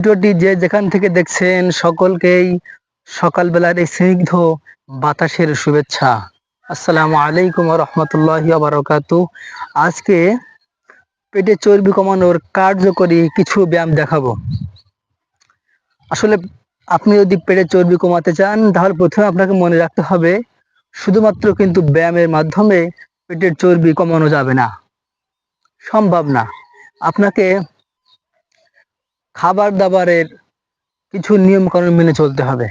ভিডিওটি যে যেখান থেকে দেখছেন সকলকেই সকালবেলার এই স্নিগ্ধ বাতাসের শুভেচ্ছা। আসসালামু আলাইকুম ওয়া রাহমাতুল্লাহি ওয়া বারাকাতুহু। আজকে পেটে চর্বি কমানোর কার্যকরী কিছু ব্যায়াম দেখাবো। আসলে আপনি যদি পেটে চর্বি কমাতে চান তাহলে প্রথমে আপনাকে মনে রাখতে হবে শুধুমাত্র কিন্তু ব্যায়ামের মাধ্যমে পেটের চর্বি কমানো যাবে না, সম্ভব না। আপনাকে খাবার দাবারের কিছু নিয়ম কানুন মেনে চলতে হবে।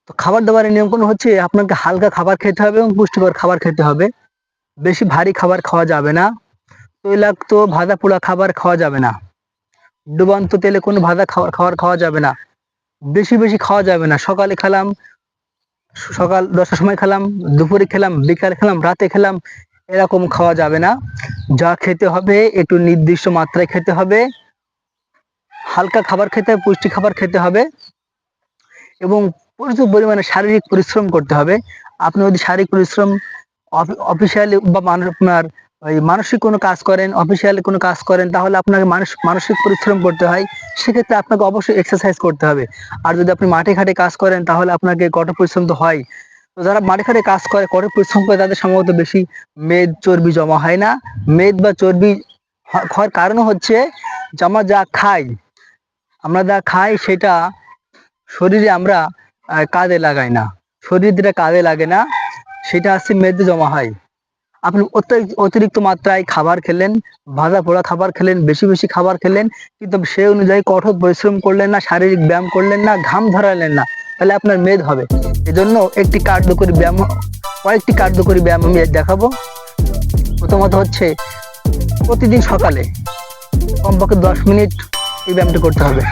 তো খাবার দাবারের নিয়মকানুন হচ্ছে আপনাকে হালকা খাবার খেতে হবে এবং পুষ্টিকর খাবার খেতে হবে। বেশি ভারী খাবার খাওয়া যাবে না, তৈলাক্ত ভাজা পোড়া খাবার খাওয়া যাবে না, ডুবান্ত তেলে কোনো ভাজা খাবার খাওয়া যাবে না, বেশি বেশি খাওয়া যাবে না। সকালে খেলাম, সকাল 10টার সময় খেলাম, দুপুরে খেলাম, বিকালে খেলাম, রাতে খেলাম, এরকম খাওয়া যাবে না। যা খেতে হবে একটু নির্দিষ্ট মাত্রায় খেতে হবে, হালকা খাবার খেতে হবে, পুষ্টি খাবার খেতে হবে এবং প্রচুর পরিমাণে শারীরিক পরিশ্রম করতে হবে। আপনি যদি শারীরিক পরিশ্রম অফিসিয়ালি বা আপনার ওই মানসিক কোনো কাজ করেন, অফিসিয়ালি কোনো কাজ করেন, তাহলে আপনাকে মানসিক পরিশ্রম করতে হয়। সেক্ষেত্রে আপনাকে অবশ্যই এক্সারসাইজ করতে হবে। আর যদি আপনি মাঠে ঘাটে কাজ করেন তাহলে আপনাকে কঠোর পরিশ্রম তো হয়। তো যারা মাঠে ঘাটে কাজ করে, কঠোর পরিশ্রম করে, তাদের সম্ভবত বেশি মেদ চর্বি জমা হয় না। মেদ বা চর্বি হওয়ার কারণ হচ্ছে যে আমরা যা খাই সেটা শরীরে আমরা কাজে লাগাই না, শরীর যেটা কাজে লাগে না সেটা হচ্ছে মেদে জমা হয়। আপনি অতিরিক্ত মাত্রায় খাবার খেলেন, ভাজা পোড়া খাবার খেলেন, বেশি বেশি খাবার খেলেন, কিন্তু সেই অনুযায়ী কঠোর পরিশ্রম করলেন না, শারীরিক ব্যায়াম করলেন না, ঘাম ঝরালেন না, তাহলে আপনার মেদ হবে। এজন্য কয়েকটি কার্যকরী ব্যায়াম আমি দেখাবো। প্রথমত হচ্ছে প্রতিদিন সকালে কমপক্ষে 10 মিনিট এই ব্যায়ামটি করতে হবে।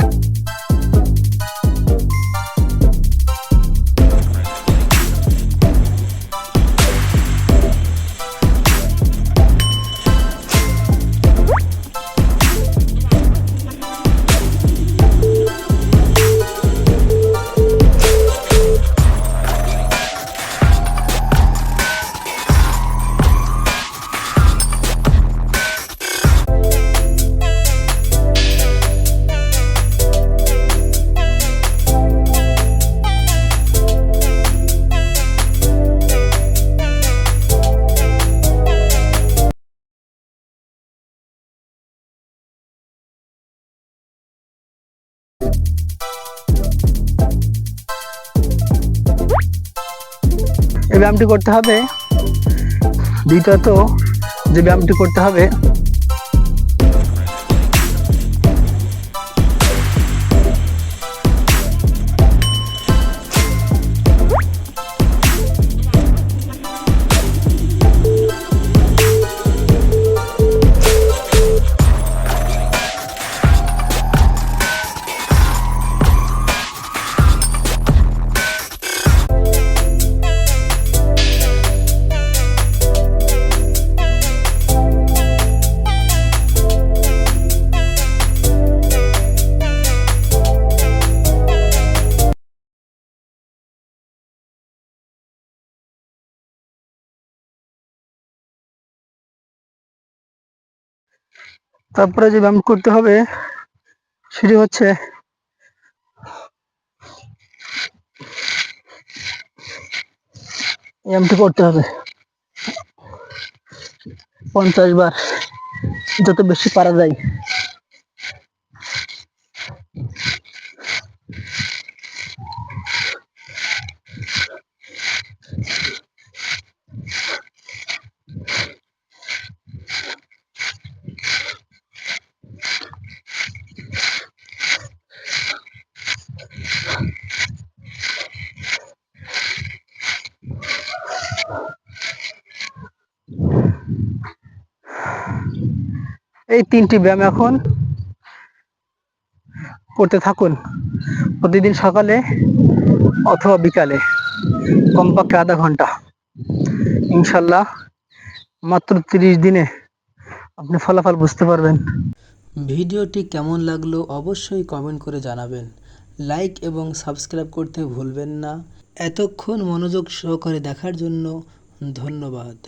এই ব্যায়ামটি করতে হবে। দ্বিতীয়ত যে ব্যায়ামটি করতে হবে, তারপরে যে ব্যায়াম করতে হবে সেটি হচ্ছে ব্যায়ামটি করতে হবে 50 বার, যত বেশি পারা যায়। এই 3টি ব্যায়াম এখন করতে থাকুন প্রতিদিন সকালে অথবা বিকালে, কমপক্ষে আধা ঘন্টা। ইনশাল্লাহ মাত্র 30 দিনে আপনি ফলাফল বুঝতে পারবেন। ভিডিওটি কেমন লাগলো অবশ্যই কমেন্ট করে জানাবেন। লাইক এবং সাবস্ক্রাইব করতে ভুলবেন না। এতক্ষণ মনোযোগ সহকারে দেখার জন্য ধন্যবাদ।